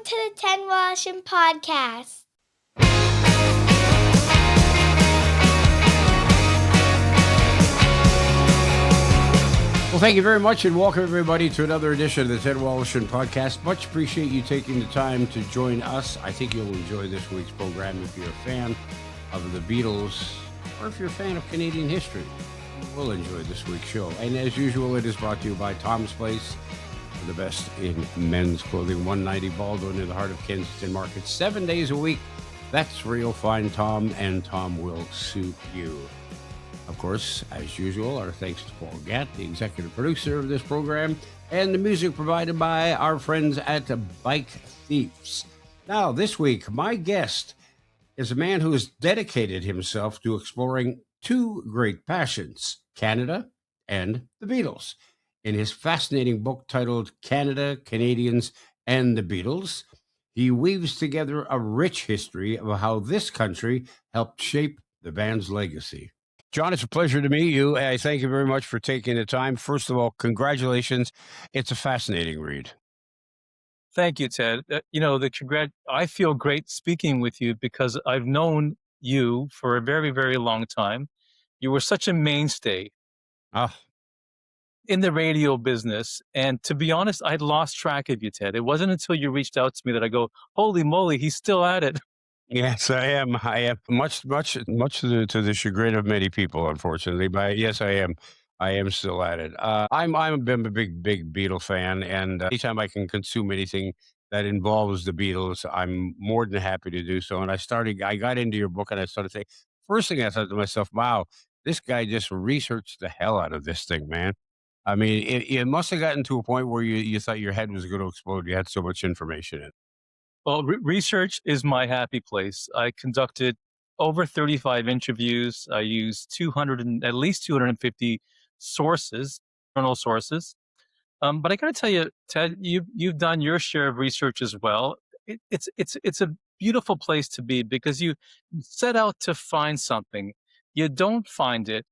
to the 10 Washington Podcast. Well, thank you very much, and welcome everybody to another edition of the Ted Washington Podcast. Much appreciate you taking the time to join us. I think you'll enjoy this week's program if you're a fan of the Beatles, or if you're a fan of Canadian history. We'll enjoy this week's show. And as usual, it is brought to you by Tom's Place, the best in men's clothing, 190 Baldwin in the heart of Kensington Market, 7 days a week. That's where you'll find Tom, and Tom will suit you. Of course, as usual, our thanks to Paul Gatt, the executive producer of this program, and the music provided by our friends at Bike Thieves. Now, this week, my guest is a man who has dedicated himself to exploring two great passions, Canada and the Beatles. In his fascinating book titled Canada, Canadians, and the Beatles, he weaves together a rich history of how this country helped shape the band's legacy. John, it's a pleasure to meet you. I thank you very much for taking the time. First of all, congratulations. It's a fascinating read. Thank you, Ted. I feel great speaking with you because I've known you for a very, very long time. You were such a mainstay in the radio business. And to be honest, I'd lost track of you, Ted. It wasn't until you reached out to me that I go, holy moly, he's still at it. Yes, I am. I am much to the chagrin of many people, unfortunately. But yes, I am. I am still at it. I've been a big Beatle fan, and anytime I can consume anything that involves the Beatles, I'm more than happy to do so. And I got into your book, and I started saying, first thing I thought to myself, wow, this guy just researched the hell out of this thing, man. I mean, it must have gotten to a point where you thought your head was going to explode. You had so much information in it. Well, research is my happy place. I conducted over 35 interviews. I used at least 250 sources, journal sources. But I got to tell you, Ted, you've done your share of research as well. It's a beautiful place to be because you set out to find something. You don't find it,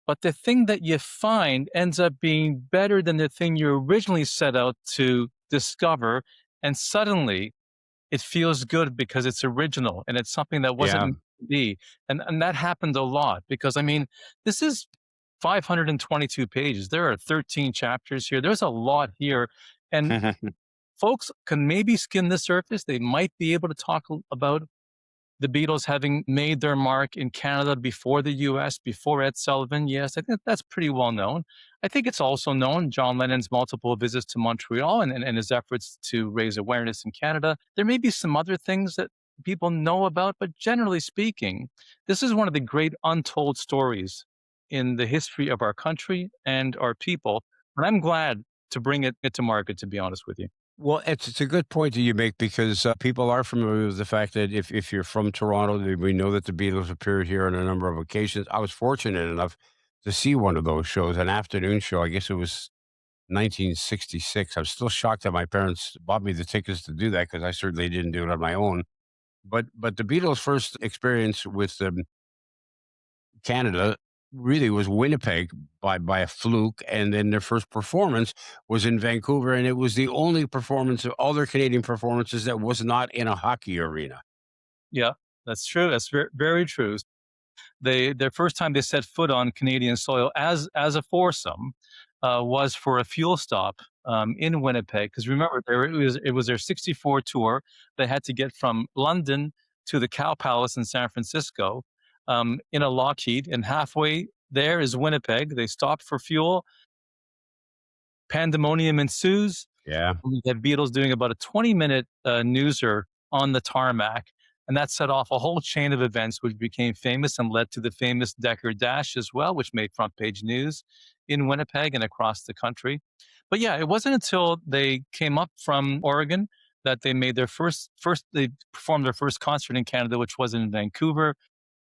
but the thing that you find ends up being better than the thing you originally set out to discover, and suddenly it feels good because it's original and it's something that wasn't meant to be. And that happened a lot because, I mean, this is 522 pages. There are 13 chapters here. There's a lot here. And folks can maybe skim the surface. They might be able to talk about the Beatles having made their mark in Canada before the US, before Ed Sullivan. Yes, I think that's pretty well known. I think it's also known John Lennon's multiple visits to Montreal and his efforts to raise awareness in Canada. There may be some other things that people know about, but generally speaking, this is one of the great untold stories in the history of our country and our people. And I'm glad to bring it to market, to be honest with you. Well, it's a good point that you make because people are familiar with the fact that if you're from Toronto, we know that the Beatles appeared here on a number of occasions. I was fortunate enough to see one of those shows, an afternoon show. I guess it was 1966. I'm still shocked that my parents bought me the tickets to do that because I certainly didn't do it on my own. But the Beatles' first experience with Canada really was Winnipeg by a fluke, and then their first performance was in Vancouver, and it was the only performance of all their Canadian performances that was not in a hockey arena. Yeah, that's true. That's very, very true. Their first time they set foot on Canadian soil as a foursome was for a fuel stop in Winnipeg. Because remember, it was their 64 tour. They had to get from London to the Cow Palace in San Francisco in a Lockheed, and halfway there is Winnipeg. They stopped for fuel. Pandemonium ensues. Yeah. We have Beatles doing about a 20-minute newser on the tarmac, and that set off a whole chain of events which became famous and led to the famous Decker Dash as well, which made front page news in Winnipeg and across the country. But yeah, it wasn't until they came up from Oregon that they made their they performed their first concert in Canada, which was in Vancouver.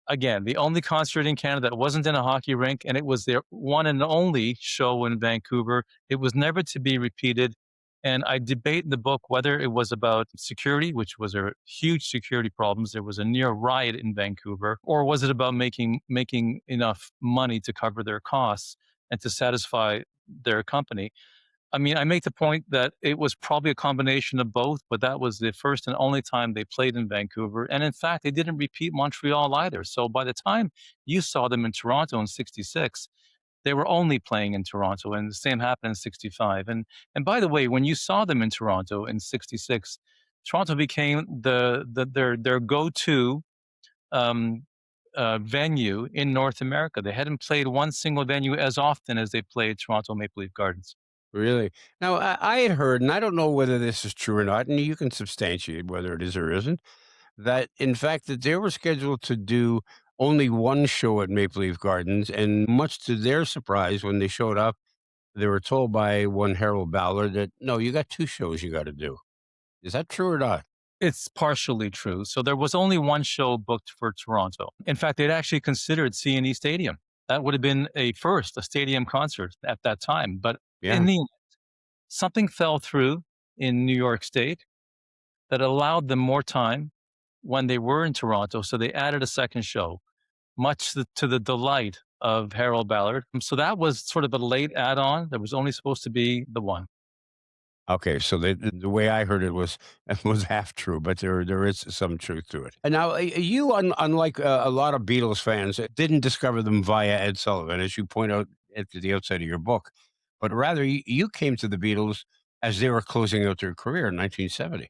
Again, the only concert in Canada that wasn't in a hockey rink, and it was their one and only show in Vancouver. It was never to be repeated. And I debate in the book whether it was about security, which was a huge security problems. There was a near riot in Vancouver, or was it about making enough money to cover their costs and to satisfy their company? I mean, I make the point that it was probably a combination of both, but that was the first and only time they played in Vancouver. And in fact, they didn't repeat Montreal either. So by the time you saw them in Toronto in 66, they were only playing in Toronto, and the same happened in 65. And by the way, when you saw them in Toronto in 66, Toronto became their go-to um, venue in North America. They hadn't played one single venue as often as they played Toronto Maple Leaf Gardens. Really? Now, I had heard, and I don't know whether this is true or not, and you can substantiate whether it is or isn't, that in fact that they were scheduled to do only one show at Maple Leaf Gardens, and much to their surprise, when they showed up, they were told by one Harold Ballard that no, you got two shows you got to do. Is that true or not? It's partially true. So there was only one show booked for Toronto. In fact, they'd actually considered CNE Stadium. That would have been a first, a stadium concert at that time. But Yeah. in the end, something fell through in New York State that allowed them more time when they were in Toronto. So they added a second show, much to the delight of Harold Ballard. So that was sort of a late add on. There was only supposed to be the one. Okay, so the way I heard it was was half true, but there is some truth to it. And now you, unlike a lot of Beatles fans, didn't discover them via Ed Sullivan, as you point out at the outside of your book, but rather you came to the Beatles as they were closing out their career in 1970.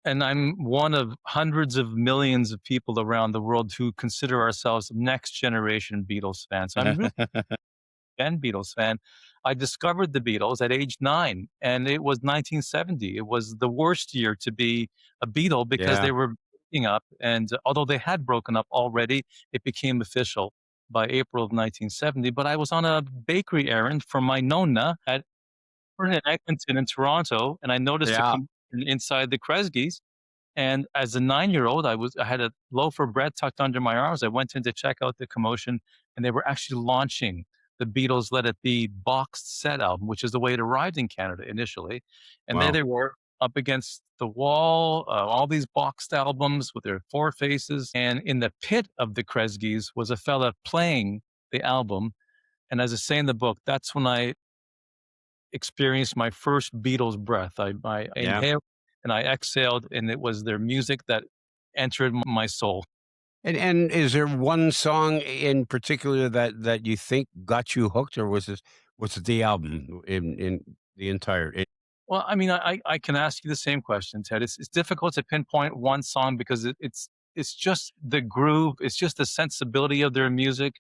And I'm one of hundreds of millions of people around the world who consider ourselves next generation Beatles fans. I'm really been Beatles fan. I discovered the Beatles at age 9, and it was 1970. It was the worst year to be a Beatle because Yeah. they were breaking up. And although they had broken up already, it became official by April of 1970. But I was on a bakery errand for my nonna at Eglinton in Toronto, and I noticed a Yeah. commotion inside the Kresge's. And as a 9-year-old, I had a loaf of bread tucked under my arms. I went in to check out the commotion, and they were actually launching the Beatles' Let It Be boxed set album, which is the way it arrived in Canada initially. And there Wow. they were up against the wall, all these boxed albums with their four faces. And in the pit of the Kresge's was a fella playing the album. And as I say in the book, that's when I experienced my first Beatles breath. I Yeah. inhaled and I exhaled, and it was their music that entered my soul. And is there one song in particular that you think got you hooked, or was it the album in the entire? Well, I mean, I can ask you the same question, Ted. It's difficult to pinpoint one song because it's just the groove. It's just the sensibility of their music.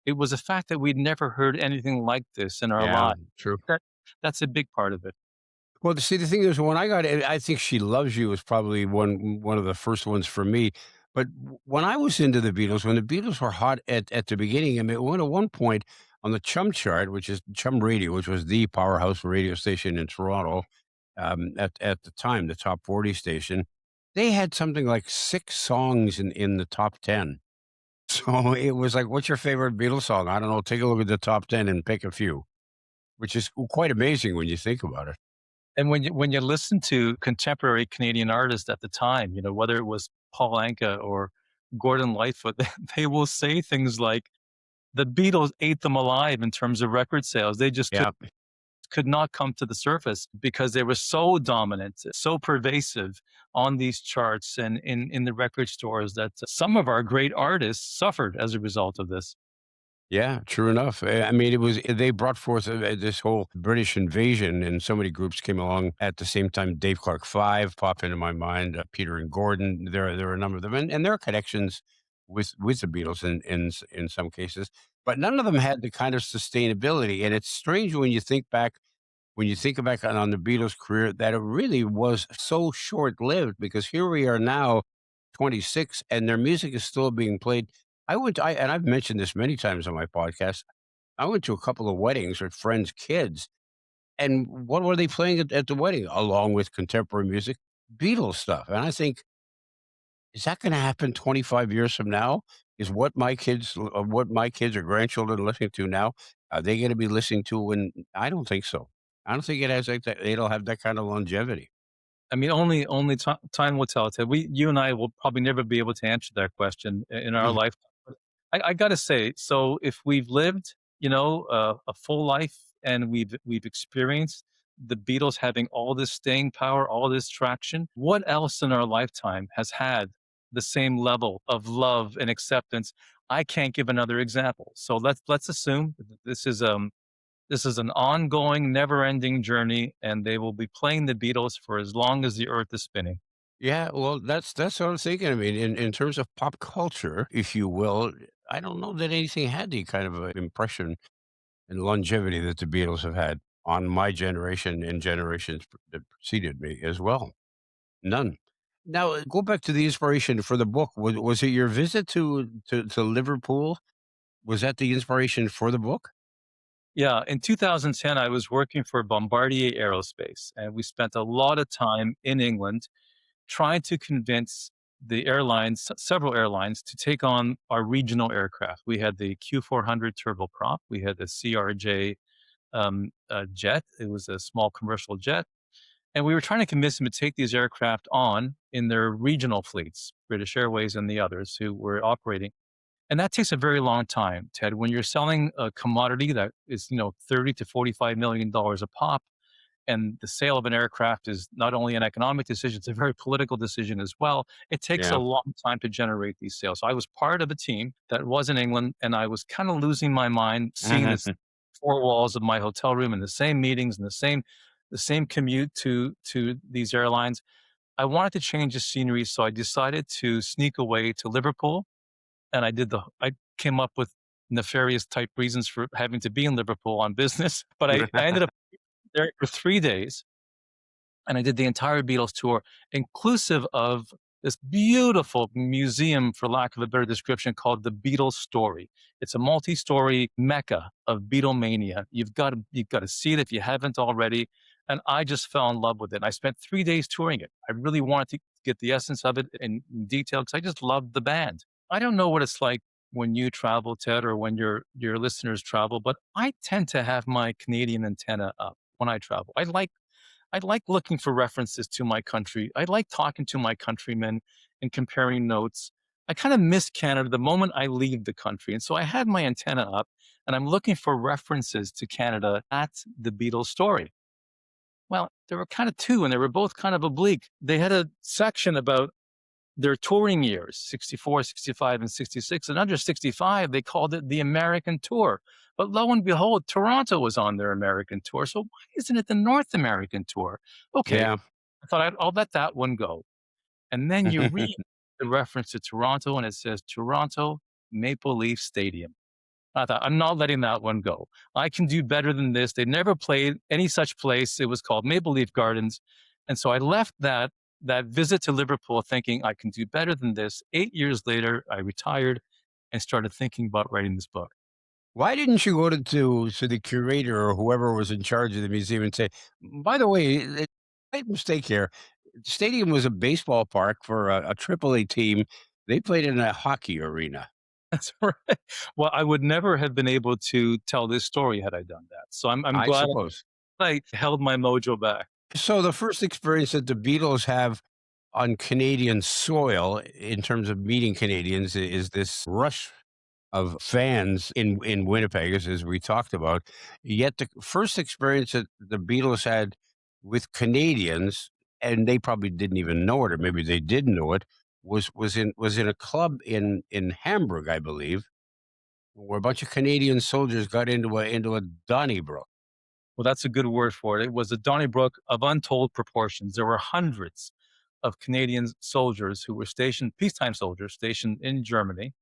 It was a fact that we'd never heard anything like this in our Yeah, lives. true. That that's a big part of it. Well, see, the thing is, when I got it, I think "She Loves You" was probably one of the first ones for me. But when I was into the Beatles, when the Beatles were hot at the beginning, I mean, it went at one point on the Chum chart, which is Chum Radio, which was the powerhouse radio station in Toronto at the time, the top 40 station. They had something like 6 songs in the top 10. So it was like, "What's your favorite Beatles song?" I don't know. Take a look at the top 10 and pick a few, which is quite amazing when you think about it. And when you listen to contemporary Canadian artists at the time, you know, whether it was Paul Anka or Gordon Lightfoot, they will say things like the Beatles ate them alive in terms of record sales. They just Yeah. could not come to the surface because they were so dominant, so pervasive on these charts and in the record stores that some of our great artists suffered as a result of this. Yeah, true enough. I mean, they brought forth this whole British invasion, and so many groups came along at the same time. Dave Clark Five pop into my mind. Peter and Gordon. There are a number of them, and there are connections with the Beatles in some cases, but none of them had the kind of sustainability. And it's strange when you think back on the Beatles' career that it really was so short lived, because here we are now 26 and their music is still being played. And I've mentioned this many times on my podcast. I went to a couple of weddings with friends' kids, and what were they playing at the wedding along with contemporary music? Beatles stuff. And I think, is that going to happen 25 years from now? Is what my kids or grandchildren are listening to now, are they going to be listening to when? I don't think so. I don't think it has like that. It'll have that kind of longevity. I mean, only time will tell. Ted. You and I will probably never be able to answer that question in our Mhm. lifetime. But I got to say, so if we've lived, you know, a full life and we've experienced the Beatles having all this staying power, all this traction. What else in our lifetime has had the same level of love and acceptance? I can't give another example. So let's assume that this is an ongoing, never-ending journey, and they will be playing the Beatles for as long as the Earth is spinning. Yeah, well, that's what I was thinking. I mean, in terms of pop culture, if you will, I don't know that anything had the kind of impression and longevity that the Beatles have had on my generation and generations that preceded me as well. None. Now, go back to the inspiration for the book. Was it your visit to Liverpool? Was that the inspiration for the book? Yeah, in 2010, I was working for Bombardier Aerospace, and we spent a lot of time in England trying to convince the airlines, several airlines, to take on our regional aircraft. We had the Q400 turboprop, we had the CRJ jet. It was a small commercial jet, and we were trying to convince them to take these aircraft on in their regional fleets, British Airways and the others who were operating. And that takes a very long time, Ted. When you're selling a commodity that is, 30 to $45 million a pop, and the sale of an aircraft is not only an economic decision, it's a very political decision as well. It takes a Yeah. long time to generate these sales. So I was part of a team that was in England, and I was kind of losing my mind seeing this four walls of my hotel room and the same meetings and the same commute to these airlines. I wanted to change the scenery, so I decided to sneak away to Liverpool, and I came up with nefarious type reasons for having to be in Liverpool on business, but I ended up there for 3 days, and I did the entire Beatles tour, inclusive of this beautiful museum, for lack of a better description, called the Beatles Story. It's a multi-story mecca of Beatlemania. You've got to see it if you haven't already. And I just fell in love with it. I spent 3 days touring it. I really wanted to get the essence of it in detail because I just loved the band. I don't know what it's like when you travel, Ted, or when your listeners travel, but I tend to have my Canadian antenna up when I travel. I like looking for references to my country. I like talking to my countrymen and comparing notes. I kind of miss Canada the moment I leave the country. And so I had my antenna up and I'm looking for references to Canada at the Beatles story. Well, there were kind of two and they were both kind of oblique. They had a section about their touring years, 64, 65, and 66. And under 65, they called it the American tour. But lo and behold, Toronto was on their American tour. So why isn't it the North American tour? Okay, Yeah. I thought I'll let that one go. And then you read the reference to Toronto and it says Toronto Maple Leaf Stadium. I thought, I'm not letting that one go. I can do better than this. They never played any such place. It was called Maple Leaf Gardens. And so I left that visit to Liverpool thinking I can do better than this. 8 years later, I retired and started thinking about writing this book. Why didn't you go to the curator or whoever was in charge of the museum and say, "By the way, slight mistake here. The stadium was a baseball park for a AAA team. They played in a hockey arena." That's right. Well, I would never have been able to tell this story had I done that. So I'm I glad suppose. I held my mojo back. So the first experience that the Beatles have on Canadian soil in terms of meeting Canadians is this rush of fans in Winnipeg, as we talked about. Yet the first experience that the Beatles had with Canadians, and they probably didn't even know it, or maybe they did know it, was in a club in Hamburg, I believe, where a bunch of Canadian soldiers got into a Donnybrook. Well, that's a good word for it. It was a Donnybrook of untold proportions. There were hundreds of Canadian soldiers who were stationed, peacetime soldiers stationed in Germany.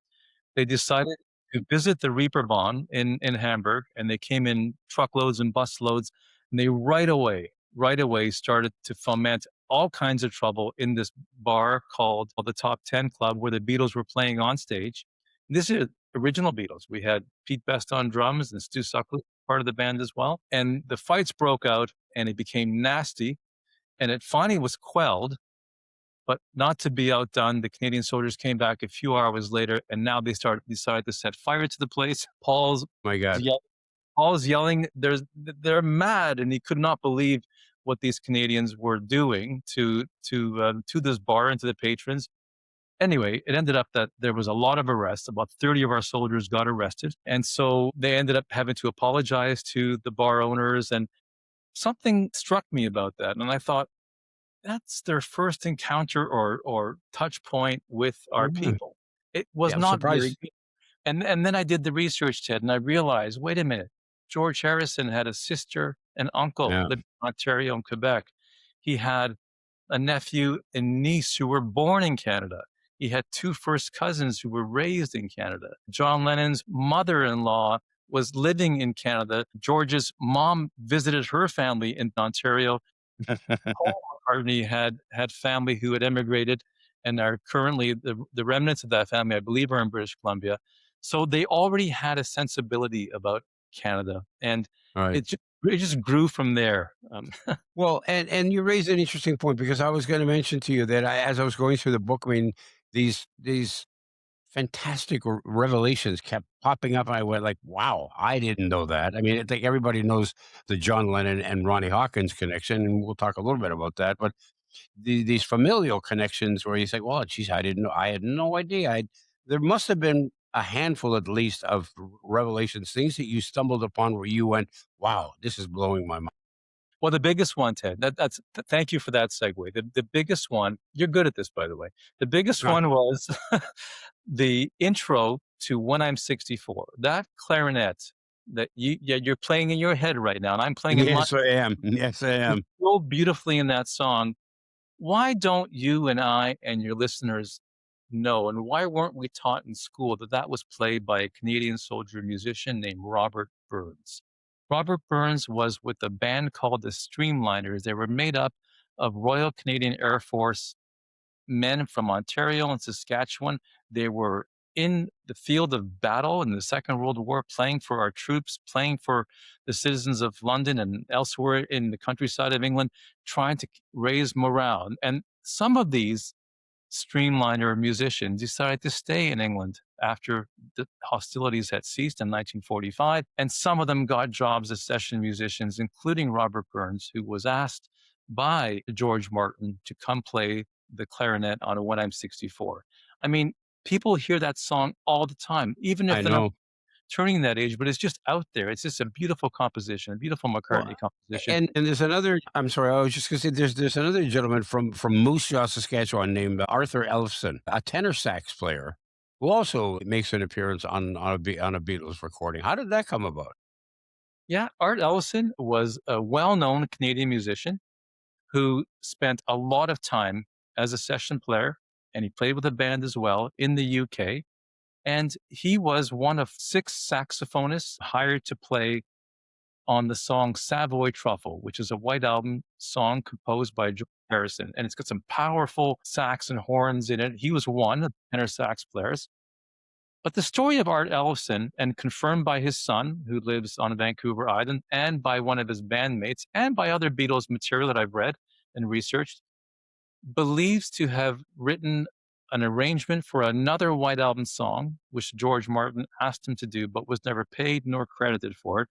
They decided to visit the Reeperbahn in Hamburg, and they came in truckloads and busloads, and they right away started to foment all kinds of trouble in this bar called the Top 10 Club, where the Beatles were playing on stage. This is original Beatles. We had Pete Best on drums and Stu Sutcliffe part of the band as well. And the fights broke out, and it became nasty, and it finally was quelled. But not to be outdone, the Canadian soldiers came back a few hours later, and now they decided to set fire to the place. My God. Paul's yelling. They're mad, and he could not believe what these Canadians were doing to this bar and to the patrons. Anyway, it ended up that there was a lot of arrests. About 30 of our soldiers got arrested. And so they ended up having to apologize to the bar owners. And something struck me about that. And I thought, that's their first encounter or touch point with our Yeah. people. It was Yeah, I'm not very surprised. good. And then I did the research, Ted, and I realized, wait a minute, George Harrison had a sister and uncle Yeah. living in Ontario and Quebec. He had a nephew and niece who were born in Canada. He had two first cousins who were raised in Canada. John Lennon's mother-in-law was living in Canada. George's mom visited her family in Ontario. Paul McCartney had family who had emigrated and are currently the remnants of that family, I believe, are in British Columbia. So they already had a sensibility about Canada, and All right. it just grew from there. Well, and you raised an interesting point because I was going to mention to you that as I was going through the book, I mean, these fantastic revelations kept popping up. I went like, "Wow, I didn't know that." I mean, I think everybody knows the John Lennon and Ronnie Hawkins connection, and we'll talk a little bit about that. But these familial connections where you say, "Well, geez, I didn't know. I had no idea." There must have been a handful at least of revelations, things that you stumbled upon where you went, "Wow, this is blowing my mind." Well, the biggest one, Ted, thank you for that segue. The biggest one, you're good at this, by the way. The biggest Ah, one was the intro to When I'm 64. That clarinet that you're playing in your head right now, and I'm playing in my yes, I am. Yes, I am. so beautifully in that song. Why don't you and I and your listeners know, and why weren't we taught in school that that was played by a Canadian soldier musician named Robert Burns? Robert Burns was with a band called the Streamliners. They were made up of Royal Canadian Air Force men from Ontario and Saskatchewan. They were in the field of battle in the Second World War, playing for our troops, playing for the citizens of London and elsewhere in the countryside of England, trying to raise morale. And some of these streamliner musicians decided to stay in England after the hostilities had ceased in 1945. And some of them got jobs as session musicians, including Robert Burns, who was asked by George Martin to come play the clarinet on a When I'm 64. I mean, people hear that song all the time, even if I they're not know. turning that age, but it's just out there. It's just a beautiful composition, a beautiful Well, McCartney composition. and there's another. I'm sorry, I was just going to say there's another gentleman from Moose Jaw, Saskatchewan, named Arthur Ellefson, a tenor sax player, who also makes an appearance on a Beatles recording. How did that come about? Yeah, Art Ellison was a well-known Canadian musician who spent a lot of time as a session player, and he played with a band as well in the UK. And he was one of six saxophonists hired to play on the song Savoy Truffle, which is a White Album song composed by George Harrison. And it's got some powerful sax and horns in it. He was one of the tenor sax players. But the story of Art Ellison, and confirmed by his son, who lives on Vancouver Island, and by one of his bandmates, and by other Beatles material that I've read and researched, believes to have written an arrangement for another White Album song, which George Martin asked him to do, but was never paid nor credited for it.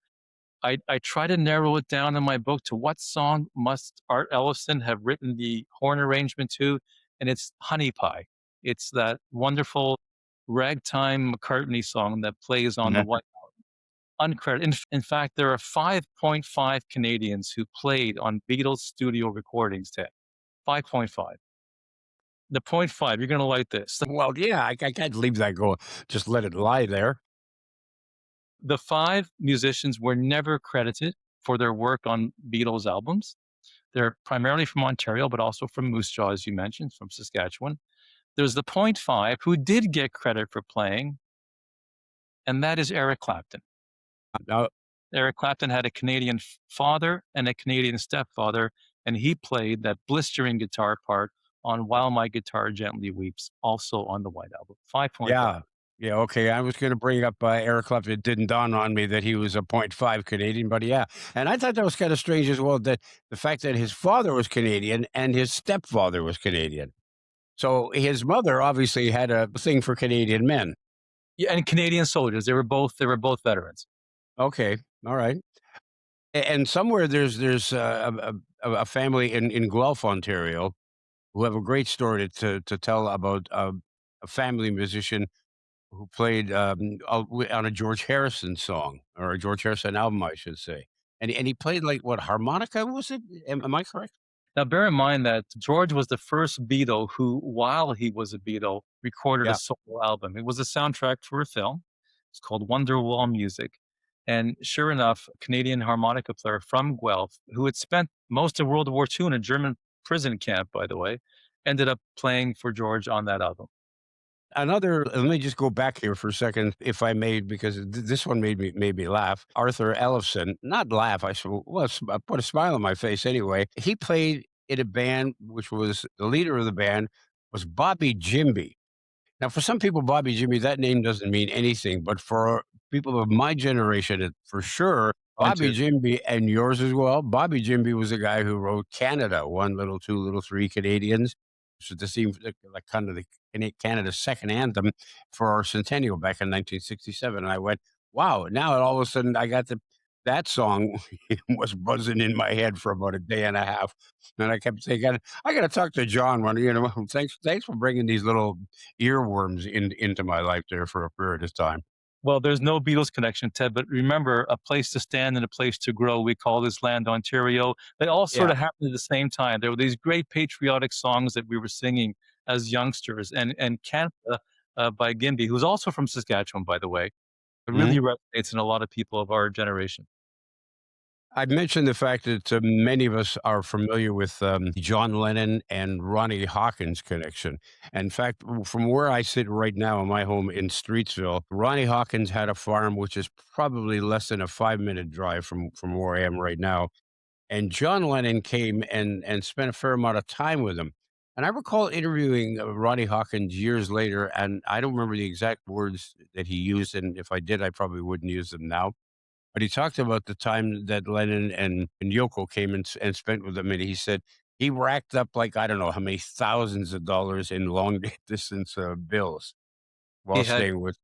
I try to narrow it down in my book to what song must Art Ellison have written the horn arrangement to, and it's Honey Pie. It's that wonderful ragtime McCartney song that plays on the Mhm. White uncredited. In fact, there are 5.5 Canadians who played on Beatles studio recordings, Ted. 5.5. The point five, you're going to like this. Well, yeah, I can't leave that go. Just let it lie there. The five musicians were never credited for their work on Beatles albums. They're primarily from Ontario, but also from Moose Jaw, as you mentioned, from Saskatchewan. There's the point five who did get credit for playing, and that is Eric Clapton. Now, Eric Clapton had a Canadian father and a Canadian stepfather, and he played that blistering guitar part on While My Guitar Gently Weeps, also on the White Album. 5.5. yeah. Yeah, okay, I was gonna bring up, Eric Clapton. It didn't dawn on me that he was a .5 Canadian, but yeah, and I thought that was kinda strange as well, that the fact that his father was Canadian and his stepfather was Canadian. So, his mother obviously had a thing for Canadian men. Yeah, and Canadian soldiers. They were both veterans. Okay, alright. And somewhere there's a family in Guelph, Ontario, who have a great story to tell about, a family musician who played on a George Harrison song or a George Harrison album, I should say. And he played like what harmonica was it? Am I correct? Now, bear in mind that George was the first Beatle who, while he was a Beatle, recorded a Yeah. solo album. It was a soundtrack for a film. It's called Wonderwall Music. And sure enough, a Canadian harmonica player from Guelph, who had spent most of World War II in a German prison camp, by the way, ended up playing for George on that album. Another let me just go back here for a second, if I may, because this one made me laugh. Arthur Ellefson, not laugh, I put a smile on my face anyway. He played in a band which was the leader of the band was Bobby Jimby. Now, for some people, Bobby Jimmy, that name doesn't mean anything, but for people of my generation, for sure, Mine Bobby too. Jimby and yours as well. Bobby Jimby was the guy who wrote Canada, one little, two little, three Canadians. So this seems like kind of the Canada's second anthem for our centennial back in 1967. And I went, wow! Now all of a sudden, I got that song was buzzing in my head for about a day and a half, and I kept saying, I got to talk to John. One, thanks for bringing these little earworms into my life there for a period of time. Well, there's no Beatles connection, Ted, but remember, a place to stand and a place to grow. We call this land Ontario. They all sort Yeah. of happened at the same time. There were these great patriotic songs that we were singing as youngsters, and Canada by Gimby, who's also from Saskatchewan, by the way, it really Mhm. resonates in a lot of people of our generation. I mentioned the fact that many of us are familiar with John Lennon and Ronnie Hawkins' connection. In fact, from where I sit right now in my home in Streetsville, Ronnie Hawkins had a farm which is probably less than a 5-minute drive from where I am right now. And John Lennon came and spent a fair amount of time with him. And I recall interviewing Ronnie Hawkins years later, and I don't remember the exact words that he used. And if I did, I probably wouldn't use them now. But he talked about the time that Lennon and Yoko came and spent with him. And he said he racked up like, I don't know how many thousands of dollars in long distance bills while He had, staying with.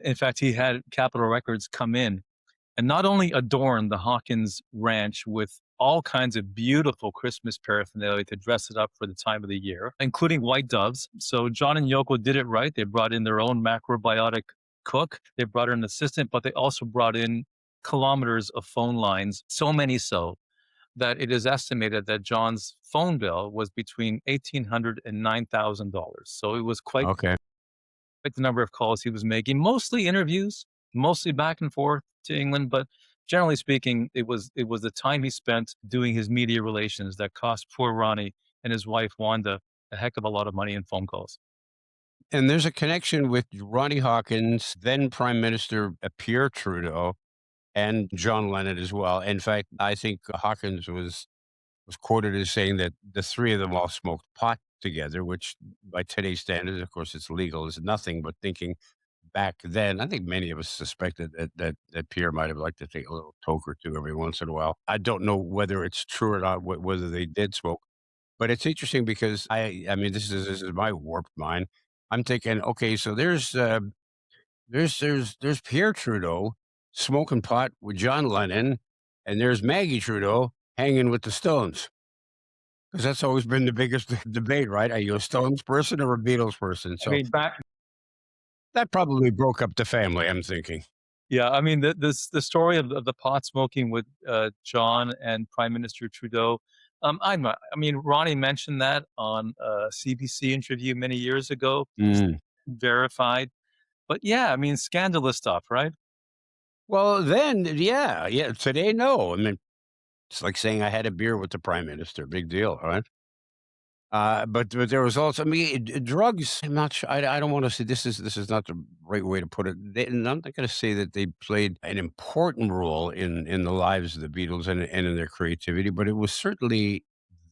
in fact, he had Capitol Records come in and not only adorn the Hawkins Ranch with all kinds of beautiful Christmas paraphernalia to dress it up for the time of the year, including white doves. So John and Yoko did it right. They brought in their own macrobiotic cook. They brought in an assistant, but they also brought in kilometers of phone lines, so many so that it is estimated that John's phone bill was between $1,800 and $9,000. So it was Okay. quite the number of calls he was making, mostly interviews, mostly back and forth to England, but generally speaking, it was the time he spent doing his media relations that cost poor Ronnie and his wife Wanda a heck of a lot of money in phone calls. And there's a connection with Ronnie Hawkins, then Prime Minister Pierre Trudeau, and John Lennon as well. In fact, I think Hawkins was quoted as saying that the three of them all smoked pot together, which by today's standards, of course, it's legal, is nothing. But thinking back then, I think many of us suspected that Pierre might have liked to take a little toke or two every once in a while. I don't know whether it's true or not, whether they did smoke, but it's interesting because I mean, this is my warped mind. I'm thinking, okay, so there's Pierre Trudeau smoking pot with John Lennon, and there's Maggie Trudeau hanging with the Stones. Because that's always been the biggest debate, right? Are you a Stones person or a Beatles person? I So mean, back that probably broke up the family, I'm thinking. Yeah, I mean the story of the pot smoking with John and Prime Minister Trudeau. I mean, Ronnie mentioned that on a CBC interview many years ago, Mm. verified. But yeah, I mean, scandalous stuff, right? Well, then, yeah, yeah. Today, no. I mean, it's like saying I had a beer with the prime minister. Big deal, right? But there was also, I mean, drugs. I'm not sure. I don't want to say this is not the right way to put it. And I'm not going to say that they played an important role in the lives of the Beatles and in their creativity, but it was certainly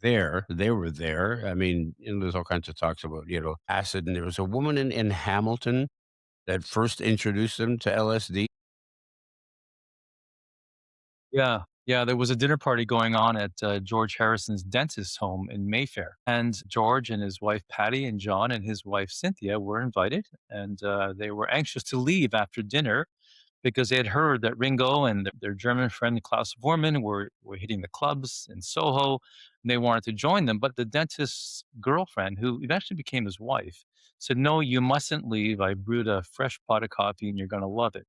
there. They were there. I mean, there's all kinds of talks about acid, and there was a woman in Hamilton that first introduced them to LSD. Yeah, yeah. There was a dinner party going on at George Harrison's dentist's home in Mayfair, and George and his wife Patty and John and his wife Cynthia were invited, and they were anxious to leave after dinner. because they had heard that Ringo and their German friend Klaus Vormann were hitting the clubs in Soho, and they wanted to join them. But the dentist's girlfriend, who eventually became his wife, said, "No, you mustn't leave. I brewed a fresh pot of coffee, and you're going to love it."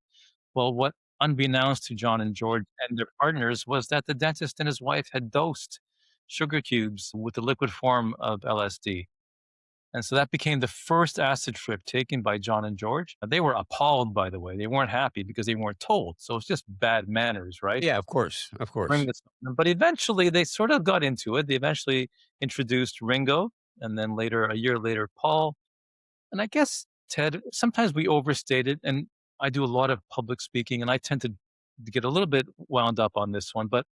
Well, what unbeknownst to John and George and their partners was that the dentist and his wife had dosed sugar cubes with the liquid form of LSD. And so that became the first acid trip taken by John and George. They were appalled, by the way. They weren't happy because they weren't told. So it's just bad manners, right? Yeah, of course, of Bring course. this, but eventually they sort of got into it. They eventually introduced Ringo, and then later, a year later, Paul. And I guess, Ted, sometimes we overstate it. And I do a lot of public speaking, and I tend to get a little bit wound up on this one. But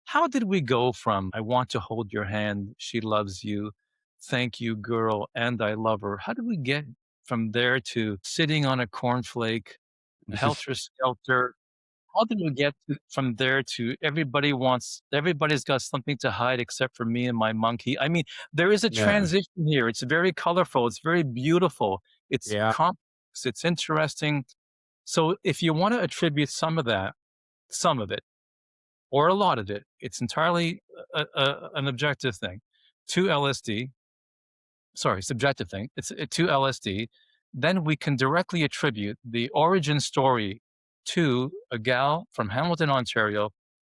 how did we go from "I want to hold your hand, she loves you, thank you, girl, and I love her"? How did we get from there to "Sitting on a cornflake," "Helter Skelter"? How did we get from there to "Everybody's got something to hide except for me and my monkey"? I mean, there is a Yeah, transition here. It's very colorful. It's very beautiful. It's yeah. complex. It's interesting. So if you want to attribute some of it, or a lot of it, it's entirely an objective thing, to LSD. Sorry, subjective thing. It's to LSD. Then we can directly attribute the origin story to a gal from Hamilton, Ontario,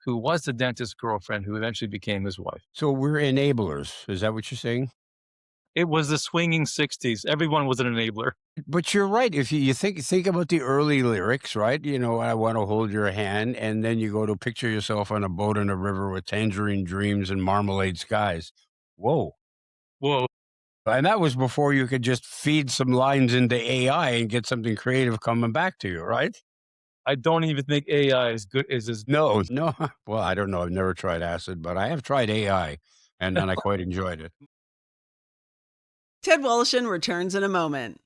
who was the dentist's girlfriend, who eventually became his wife. So we're enablers. Is that what you're saying? It was the swinging '60s. Everyone was an enabler. But you're right. If you think about the early lyrics, right? You know, "I want to hold your hand," and then you go to picture yourself on a boat in a river with tangerine dreams and marmalade skies. Whoa. Whoa! And that was before you could just feed some lines into AI and get something creative coming back to you, right? I don't even think AI is good. Is as No, no. Well, I don't know. I've never tried acid, but I have tried AI, and I quite enjoyed it. Ted Woloshyn returns in a moment.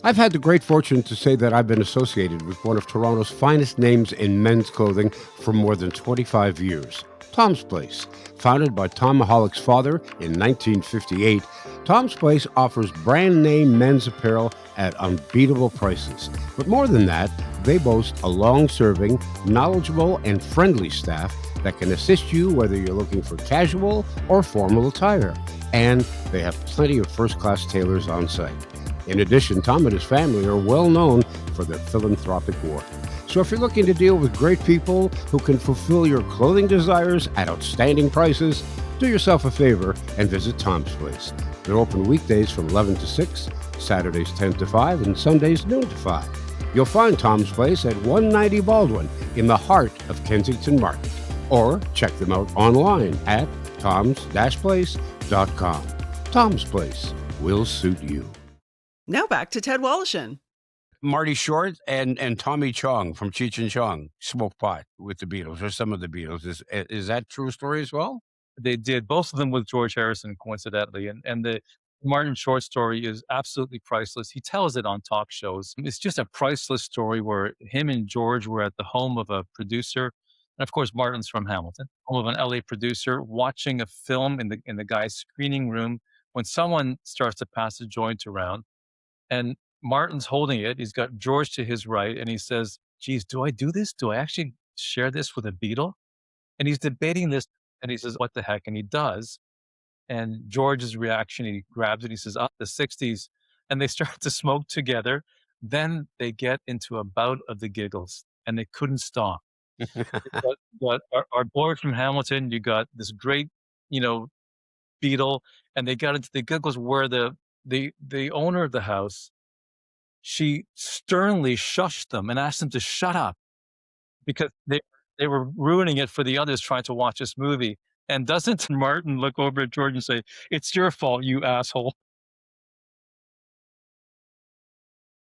I've had the great fortune to say that I've been associated with one of Toronto's finest names in men's clothing for more than 25 years. Tom's Place. Founded by Tom Mahalick's father in 1958, Tom's Place offers brand name men's apparel at unbeatable prices. But more than that, they boast a long-serving, knowledgeable, and friendly staff that can assist you whether you're looking for casual or formal attire. And they have plenty of first-class tailors on site. In addition, Tom and his family are well known for their philanthropic work. So if you're looking to deal with great people who can fulfill your clothing desires at outstanding prices, do yourself a favor and visit Tom's Place. They're open weekdays from 11 to 6, Saturdays 10 to 5, and Sundays noon to 5. You'll find Tom's Place at 190 Baldwin in the heart of Kensington Market. Or check them out online at toms-place.com. Tom's Place will suit you. Now back to Ted Woloshyn. Marty Short and Tommy Chong from Cheech and Chong smoked pot with the Beatles, or some of the Beatles. Is that true story as well? they did, both of them with George Harrison, coincidentally. And the Martin Short story is absolutely priceless. He tells it on talk shows. It's just a priceless story where him and George were at the home of a producer. And of course, Martin's from Hamilton, home of an LA producer, watching a film in the guy's screening room when someone starts to pass a joint around. And Martin's holding it. He's got George to his right, and he says, "Geez, do I do this? Do I actually share this with a Beatle?" And he's debating this, and he says, "What the heck?" And he does. And George's reaction, he grabs it, he says, "Up the '60s." And they start to smoke together. Then they get into a bout of the giggles, and they couldn't stop. But our boy from Hamilton, you got this great, you know, Beatle, and they got into the giggles where the owner of the house, she sternly shushed them and asked them to shut up because they were ruining it for the others trying to watch this movie. And doesn't Martin look over at George and say, "It's your fault, you asshole"?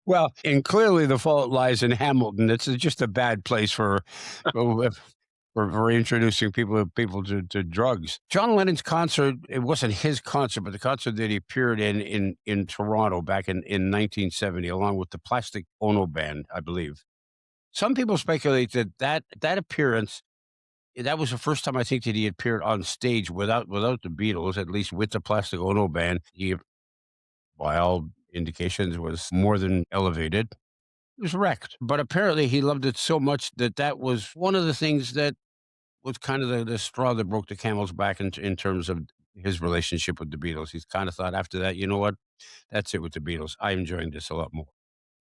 Well, and clearly the fault lies in Hamilton. It's just a bad place for uh, for introducing people to drugs. John Lennon's concert, it wasn't his concert, but the concert that he appeared in Toronto back in 1970, along with the Plastic Ono Band, I believe. Some people speculate that appearance, that was the first time I think that he appeared on stage without the Beatles, at least with the Plastic Ono Band. He, by all indications, was more than elevated. He was wrecked. But apparently he loved it so much that that was one of the things that was kind of the straw that broke the camel's back in terms of his relationship with the Beatles. He's kind of thought after that, you know what? That's it with the Beatles. I'm enjoying this a lot more.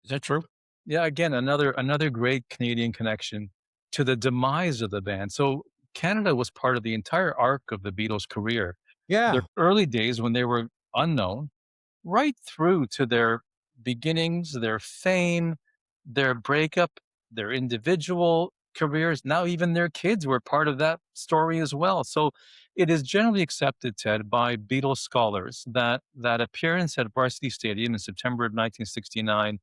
Is that true? Yeah, again, another great Canadian connection to the demise of the band. So Canada was part of the entire arc of the Beatles' career. Their Yeah. early days when they were unknown, right through to their beginnings, their fame, their breakup, their individual careers. Now, even their kids were part of that story as well. So it is generally accepted, Ted, by Beatles scholars that that appearance at Varsity Stadium in September of 1969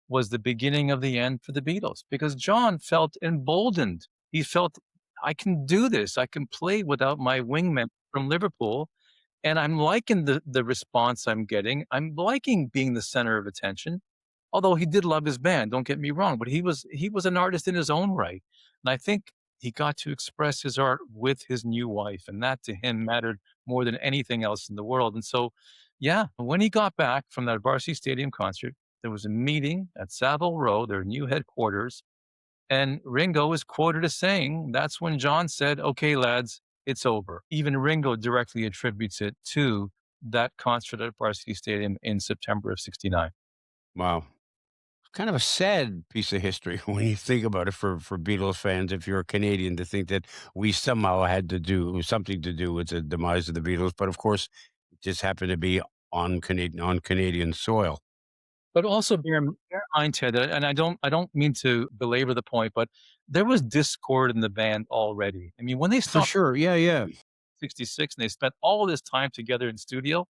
was the beginning of the end for the Beatles because John felt emboldened. He felt, I can do this. I can play without my wingman from Liverpool. And I'm liking the response I'm getting. I'm liking being the center of attention. Although he did love his band, don't get me wrong, but he was an artist in his own right. And I think he got to express his art with his new wife, and that to him mattered more than anything else in the world. And so, yeah, when he got back from that Varsity Stadium concert, there was a meeting at Savile Row, their new headquarters, and Ringo is quoted as saying, that's when John said, okay, lads, it's over. Even Ringo directly attributes it to that concert at Varsity Stadium in September of 69. Wow. Kind of a sad piece of history when you think about it for Beatles fans, if you're a Canadian, to think that we somehow had to do something to do with the demise of the Beatles. But of course, it just happened to be on Canadian soil. But also bear in mind, Ted, and I don't mean to belabor the point, but there was discord in the band already. I mean, when they For stopped sure. Yeah, yeah. 66 and they spent all this time together in studio,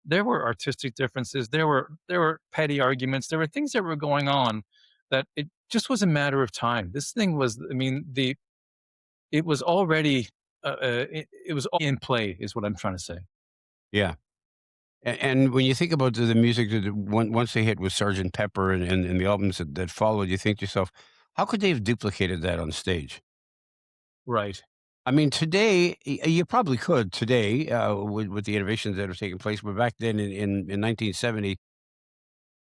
there were artistic differences, there were petty arguments, there were things that were going on that it just was a matter of time. This thing was, I mean, the it was already it was in play, is what I'm trying to say. Yeah. And when you think about the music that once they hit with Sergeant Pepper and the albums that followed, you think to yourself, how could they have duplicated that on stage? Right. I mean, today you probably could today with the innovations that are taking place, but back then in 1970,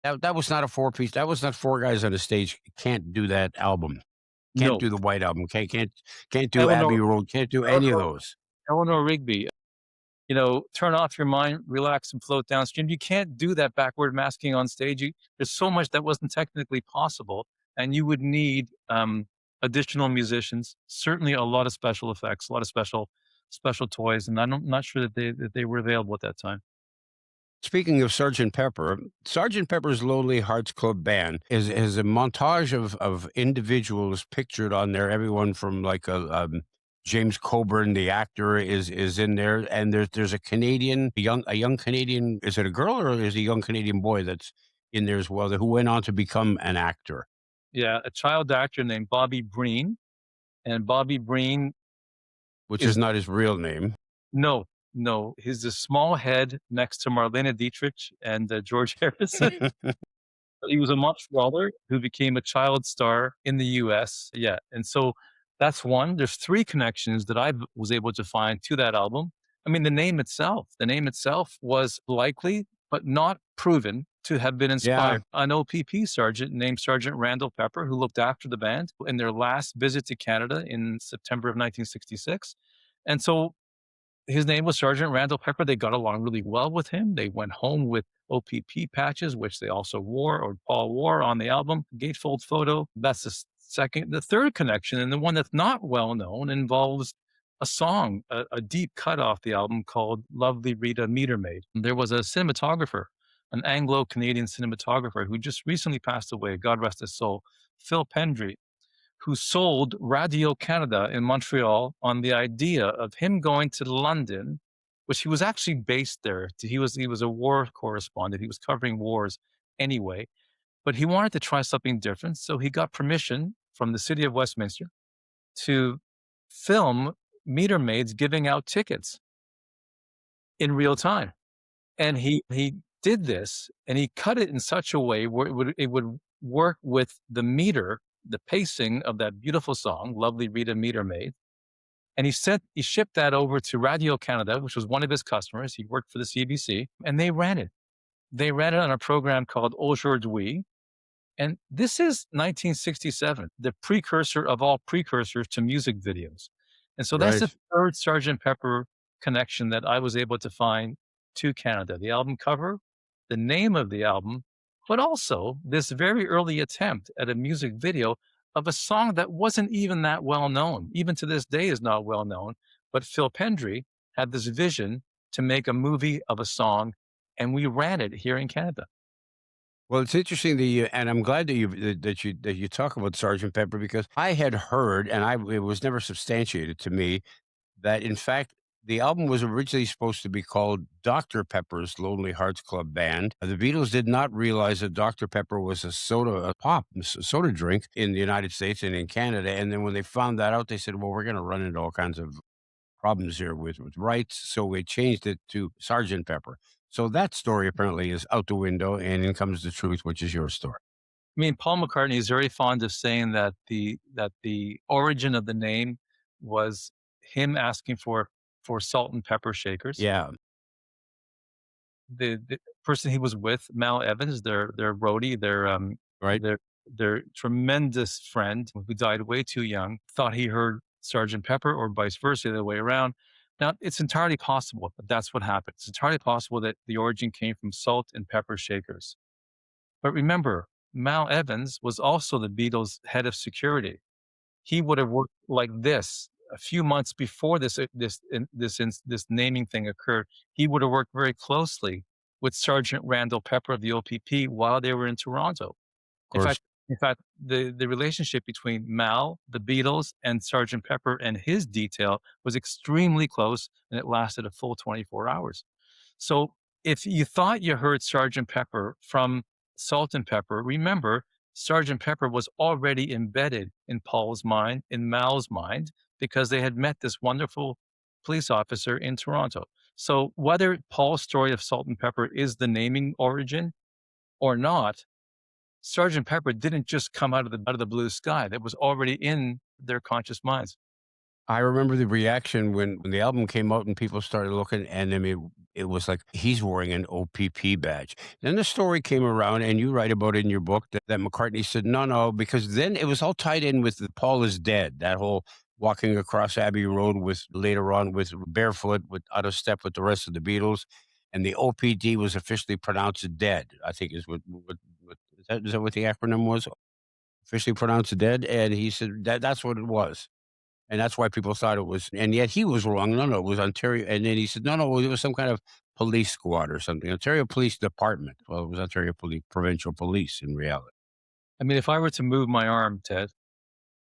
that was not a four piece. That was not four guys on a stage. Can't do that album. Can't No. do the White Album. Can't do Abbey Eleanor Road. Can't do any of Eleanor, those. Eleanor Rigby, turn off your mind, relax, and float downstream. You can't do that backward masking on stage. There's so much that wasn't technically possible, and you would need additional musicians. Certainly, a lot of special effects, a lot of special toys, and I'm not sure that they were available at that time. Speaking of Sergeant Pepper, Sergeant Pepper's Lonely Hearts Club Band is a montage of individuals pictured on there. Everyone from like James Coburn, the actor, is in there, and there's a Canadian, a young Canadian. Is it a girl or is it a young Canadian boy that's in there as well, who went on to become an actor, Yeah, a child actor named Bobby Breen, and Bobby Breen which is is not his real name. no, no, he's a small head next to Marlene Dietrich and George Harrison. He was a Montrealer who became a child star in the US. Yeah. And so that's one. There's three connections that I was able to find to that album. I mean, the name itself was likely, but not proven to have been Yeah, inspired. An OPP sergeant named Sergeant Randall Pepper, who looked after the band in their last visit to Canada in September of 1966. And so his name was Sergeant Randall Pepper. They got along really well with him. They went home with OPP patches, which they also wore, or Paul wore on the album, gatefold photo. That's the second. The third connection, and the one that's not well known, involves a song, a deep cut off the album called Lovely Rita Meter Maid. There was a cinematographer, an Anglo Canadian cinematographer who just recently passed away, God rest his soul, Phil Pendry, who sold Radio Canada in Montreal on the idea of him going to London, which he was actually based there. He was a war correspondent. He was covering wars anyway, but he wanted to try something different. So he got permission from the city of Westminster to film meter maids giving out tickets in real time. And he did this and he cut it in such a way where it would work with the meter, the pacing of that beautiful song, Lovely Rita Meter Maid. And he shipped that over to Radio Canada, which was one of his customers. He worked for the CBC, and they ran it. They ran it on a program called Aujourd'hui. And this is 1967, the precursor of all precursors to music videos. And so that's Right. the third Sergeant Pepper connection that I was able to find to Canada. The album cover, the name of the album, but also this very early attempt at a music video of a song that wasn't even that well known, even to this day is not well known. But Phil Pendry had this vision to make a movie of a song, and we ran it here in Canada. Well, it's interesting that you, and I'm glad that you talk about Sergeant Pepper because I had heard, and it was never substantiated to me that in fact the album was originally supposed to be called Dr. Pepper's Lonely Hearts Club Band. The Beatles did not realize that Dr. Pepper was soda drink in the United States and in Canada. And then when they found that out, they said, "Well, we're going to run into all kinds of problems here with rights." So we changed it to Sergeant Pepper. So that story apparently is out the window, and in comes the truth, which is your story. I mean, Paul McCartney is very fond of saying that the origin of the name was him asking for salt and pepper shakers. Yeah, The person he was with, Mal Evans, their roadie, right. their their tremendous friend who died way too young, thought he heard Sergeant Pepper or vice versa, the other way around. Now, it's entirely possible that that's what happened. It's entirely possible that the origin came from salt and pepper shakers. But remember, Mal Evans was also the Beatles' head of security. He would have worked like this a few months before this naming thing occurred. He would have worked very closely with Sergeant Randall Pepper of the OPP while they were in Toronto. Of In course. fact, the relationship between Mal, the Beatles, and Sergeant Pepper and his detail was extremely close, and it lasted a full 24 hours. So if you thought you heard Sergeant Pepper from Salt and Pepper, remember Sergeant Pepper was already embedded in Paul's mind, in Mal's mind, because they had met this wonderful police officer in Toronto. So whether Paul's story of Salt and Pepper is the naming origin or not, Sergeant Pepper didn't just come out of the blue sky. That was already in their conscious minds. I remember the reaction when the album came out and people started looking, and I mean, it was like he's wearing an OPP badge. Then the story came around, and you write about it in your book that McCartney said, "No, no," because then it was all tied in with the Paul is dead. That whole walking across Abbey Road with later on with barefoot, with out of step with the rest of the Beatles, and the OPD was officially pronounced dead. I think is what is that what the acronym was? Officially pronounced dead, and he said that's what it was. And that's why people thought it was, and yet he was wrong. No, no, it was Ontario. And then he said, no, no, it was some kind of police squad or something. Ontario Police Department. Well, it was Ontario Police, Provincial Police in reality. I mean, if I were to move my arm, Ted,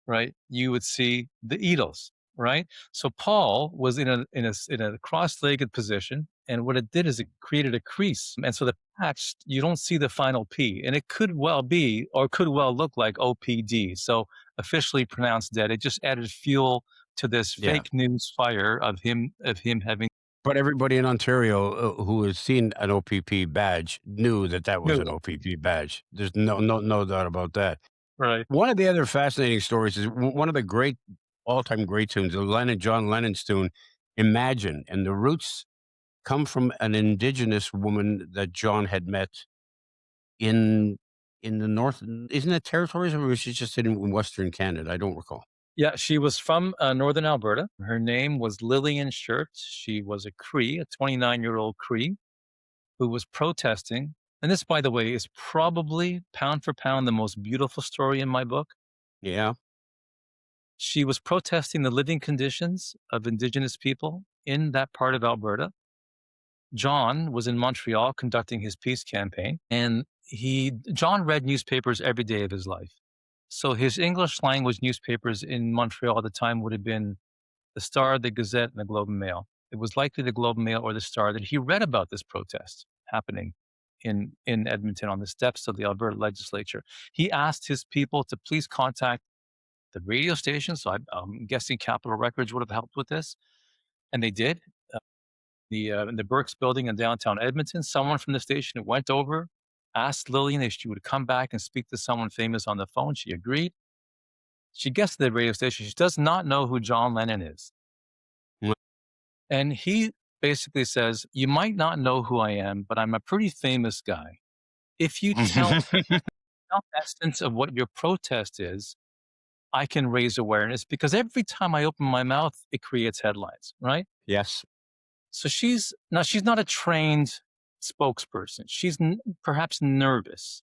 right, you would see the Beatles, right? So Paul was in a cross-legged position, and what it did is it created a crease, and so the patch you don't see the final P, and it could well be or could well look like OPD. So officially pronounced dead. It just added fuel to this Yeah. fake news fire of him having But everybody in Ontario who has seen an OPP badge knew that that was knew an OPP badge. There's no doubt about that. right. One of the other fascinating stories is one of the great all-time great tunes, John Lennon's tune, Imagine. And the roots come from an indigenous woman that John had met in the North. Isn't it territories, or was she just in Western Canada? I don't recall. Yeah, she was from northern Alberta. Her name was Lillian Shirt. She was a Cree, a 29-year-old Cree who was protesting. And this, by the way, is probably pound for pound the most beautiful story in my book. Yeah. She was protesting the living conditions of Indigenous people in that part of Alberta. John was in Montreal conducting his peace campaign, and John read newspapers every day of his life. So his English language newspapers in Montreal at the time would have been the Star, the Gazette, and the Globe and Mail. It was likely the Globe and Mail or the Star that he read about this protest happening in Edmonton on the steps of the Alberta legislature. He asked his people to please contact the radio station. So I'm guessing Capitol Records would have helped with this, and they did. In the Burks Building in downtown Edmonton, someone from the station went over, asked Lillian if she would come back and speak to someone famous on the phone. She agreed. She gets to the radio station. She does not know who John Lennon is. Mm. And he basically says, "You might not know who I am, but I'm a pretty famous guy. If you tell without that sense of what your protest is, I can raise awareness because every time I open my mouth, it creates headlines, right? Yes. So she's not a trained spokesperson. She's perhaps nervous.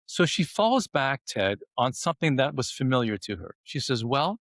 So she falls back, Ted, on something that was familiar to her. She says, well,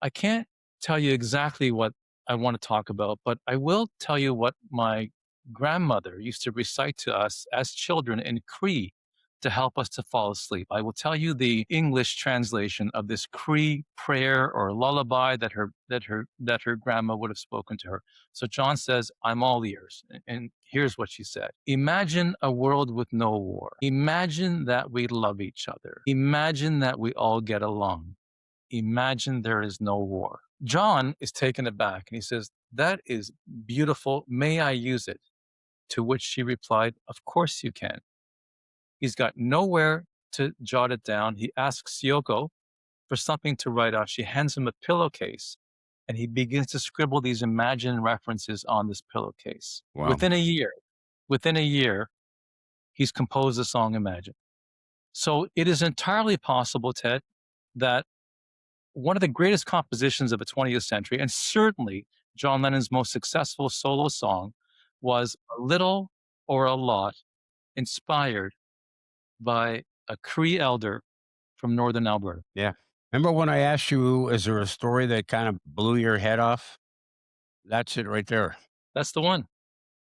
I can't tell you exactly what I want to talk about, but I will tell you what my grandmother used to recite to us as children in Cree to help us to fall asleep. I will tell you the English translation of this Cree prayer or lullaby that her grandma would have spoken to her. So John says, I'm all ears. And here's what she said. Imagine a world with no war. Imagine that we love each other. Imagine that we all get along. Imagine there is no war. John is taken aback and he says, that is beautiful. May I use it? To which she replied, of course you can. He's got nowhere to jot it down. He asks Yoko for something to write on. She hands him a pillowcase and he begins to scribble these imagined references on this pillowcase. Wow. Within a year, he's composed the song Imagine. So it is entirely possible, Ted, that one of the greatest compositions of the 20th century, and certainly John Lennon's most successful solo song, was a little or a lot inspired by a Cree elder from northern Alberta. Yeah. Remember when I asked you, is there a story that kind of blew your head off? That's it right there. That's the one.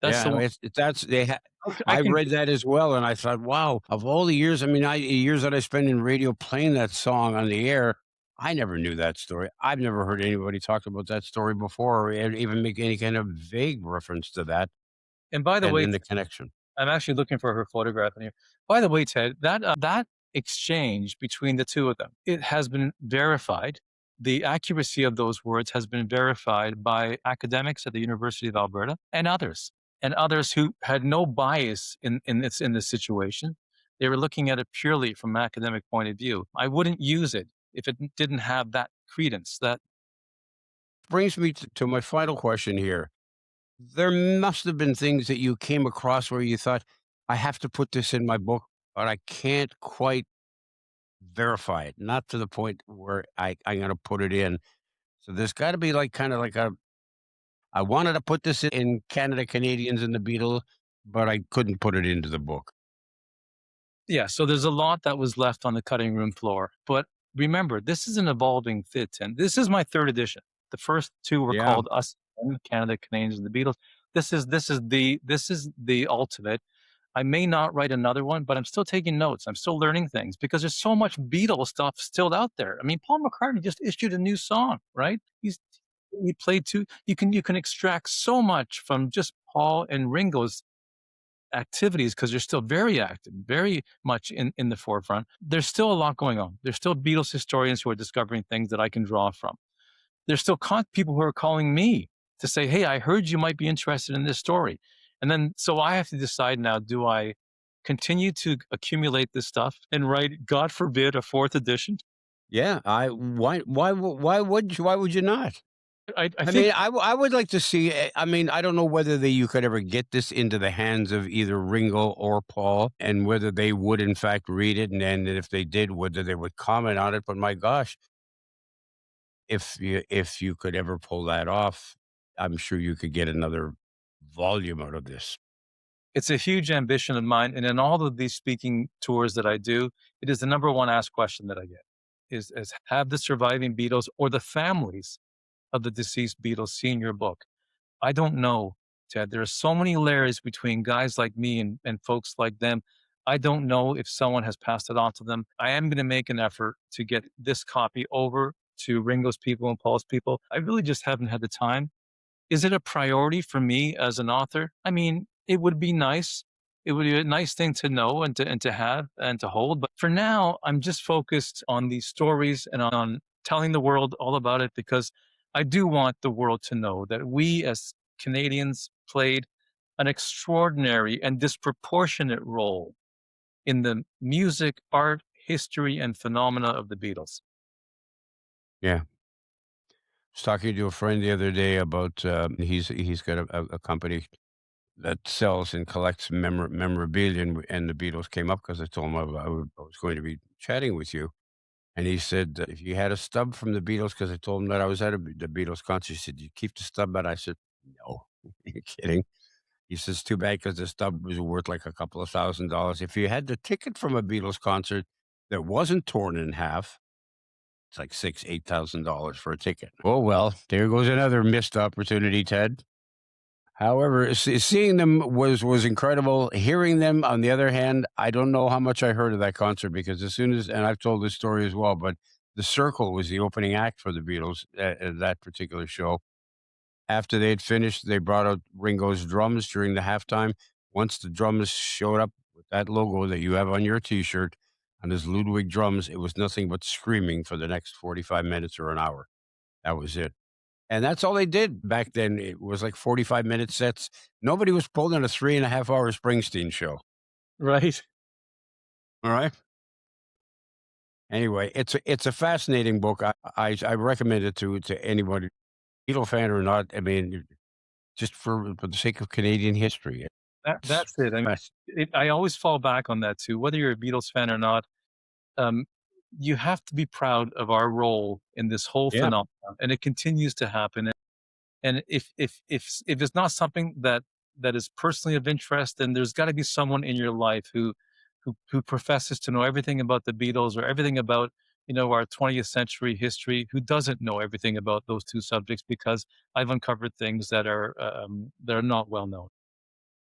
That's the one. I read that as well, and I thought, wow, of all the years, I mean, years that I spent in radio playing that song on the air, I never knew that story. I've never heard anybody talk about that story before, or even make any kind of vague reference to that. And by the way, and the connection. I'm actually looking for her photograph in here. By the way, Ted, that exchange between the two of them, it has been verified. The accuracy of those words has been verified by academics at the University of Alberta and others who had no bias in this situation. They were looking at it purely from an academic point of view. I wouldn't use it if it didn't have that credence. That brings me to my final question here. There must have been things that you came across where you thought, I have to put this in my book, but I can't quite verify it. Not to the point where I'm going to put it in. So there's got to be kind of like I wanted to put this in Canada, Canadians, and the Beatles, but I couldn't put it into the book. Yeah, so there's a lot that was left on the cutting room floor. But remember, this is an evolving fit, and this is my third edition. The first two were called Us, Canada, Canadians, and the Beatles. This is the ultimate. I may not write another one, but I'm still taking notes. I'm still learning things because there's so much Beatles stuff still out there. I mean, Paul McCartney just issued a new song, right? He played two. You can extract so much from just Paul and Ringo's activities because they're still very active, very much in the forefront. There's still a lot going on. There's still Beatles historians who are discovering things that I can draw from. There's still people who are calling me to say, hey, I heard you might be interested in this story. And then, so I have to decide now, do I continue to accumulate this stuff and write, God forbid, a fourth edition? Yeah. Why would you not? I would like to see, I mean, I don't know whether you could ever get this into the hands of either Ringo or Paul and whether they would in fact read it. And then if they did, whether they would comment on it. But my gosh, if you could ever pull that off, I'm sure you could get another volume out of this. It's a huge ambition of mine. And in all of these speaking tours that I do, it is the number one asked question that I get is have the surviving Beatles or the families of the deceased Beatles seen your book? I don't know, Ted. There are so many layers between guys like me and folks like them. I don't know if someone has passed it on to them. I am going to make an effort to get this copy over to Ringo's people and Paul's people. I really just haven't had the time. Is it a priority for me as an author? I mean, it would be nice. It would be a nice thing to know and to have and to hold. But for now, I'm just focused on these stories and on telling the world all about it because I do want the world to know that we as Canadians played an extraordinary and disproportionate role in the music, art, history, and phenomena of the Beatles. Yeah. I was talking to a friend the other day about he's got a company that sells and collects memorabilia, and the Beatles came up because I told him I was going to be chatting with you. And he said, if you had a stub from the Beatles, because I told him that I was at the Beatles concert, he said, you keep the stub? And I said, no, you're kidding. He says, too bad because the stub was worth like a couple of $1,000. If you had the ticket from a Beatles concert that wasn't torn in half, it's like $8,000 for a ticket. Oh, well, there goes another missed opportunity, Ted. However, seeing them was incredible. Hearing them, on the other hand, I don't know how much I heard of that concert because as soon as, and I've told this story as well, but the Circle was the opening act for the Beatles at that particular show. After they had finished, they brought out Ringo's drums during the halftime. Once the drums showed up with that logo that you have on your T-shirt on his Ludwig drums, it was nothing but screaming for the next 45 minutes or an hour. That was it. And that's all they did back then. It was like 45-minute sets. Nobody was pulled in a 3.5-hour Springsteen show. Right. All right. Anyway, it's a fascinating book. I recommend it to anybody, Beatle fan or not. I mean, just for the sake of Canadian history. That's it. I mean, I always fall back on that too. Whether you're a Beatles fan or not, you have to be proud of our role in this whole Yeah. phenomenon, and it continues to happen. And if it's not something that is personally of interest, then there's got to be someone in your life who professes to know everything about the Beatles or everything about our 20th century history, who doesn't know everything about those two subjects, because I've uncovered things that are not well known.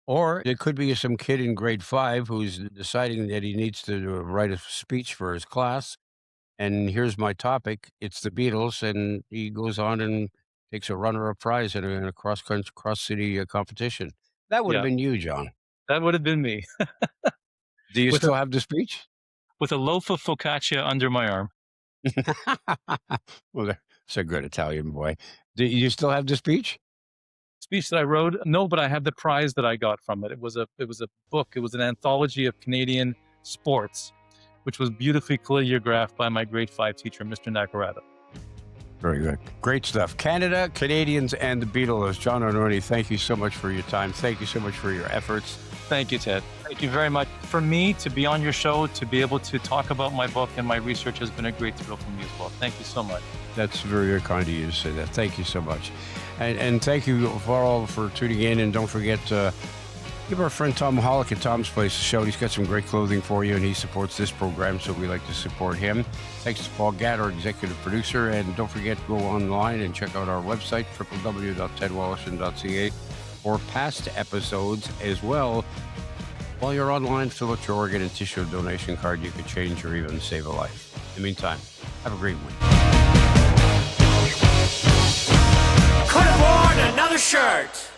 Or it could be some kid in grade 5 who's deciding that he needs to write a speech for his class. And here's my topic. It's the Beatles. And he goes on and takes a runner-up prize in a cross-city competition. That would have Yeah, been you, John. that would have been me Do you with still have the speech? a loaf of focaccia under my arm. Well, that's a good Italian boy. Do you still have the speech? Speech that I wrote? No, but I have the prize that I got from it. It was a book. It was an anthology of Canadian sports, which was beautifully choreographed by my grade 5 teacher, Mr. Nakarada. Very good. Great stuff. Canada, Canadians, and the Beatles. John Arnone, thank you so much for your time. Thank you so much for your efforts. Thank you, Ted. Thank you very much. For me to be on your show, to be able to talk about my book and my research has been a great thrill for me as well. Thank you so much. That's very, very kind of you to say that. Thank you so much. And thank you for all for tuning in. And don't forget, give our friend Tom Hollick at Tom's Place a shout. He's got some great clothing for you, and he supports this program, so we like to support him. Thanks to Paul Gadd, our executive producer. And don't forget, go online and check out our website, www.tedwalliston.ca, for past episodes as well. While you're online, fill out your organ and tissue donation card. You could change or even save a life. In the meantime, have a great week. Could have worn another shirt.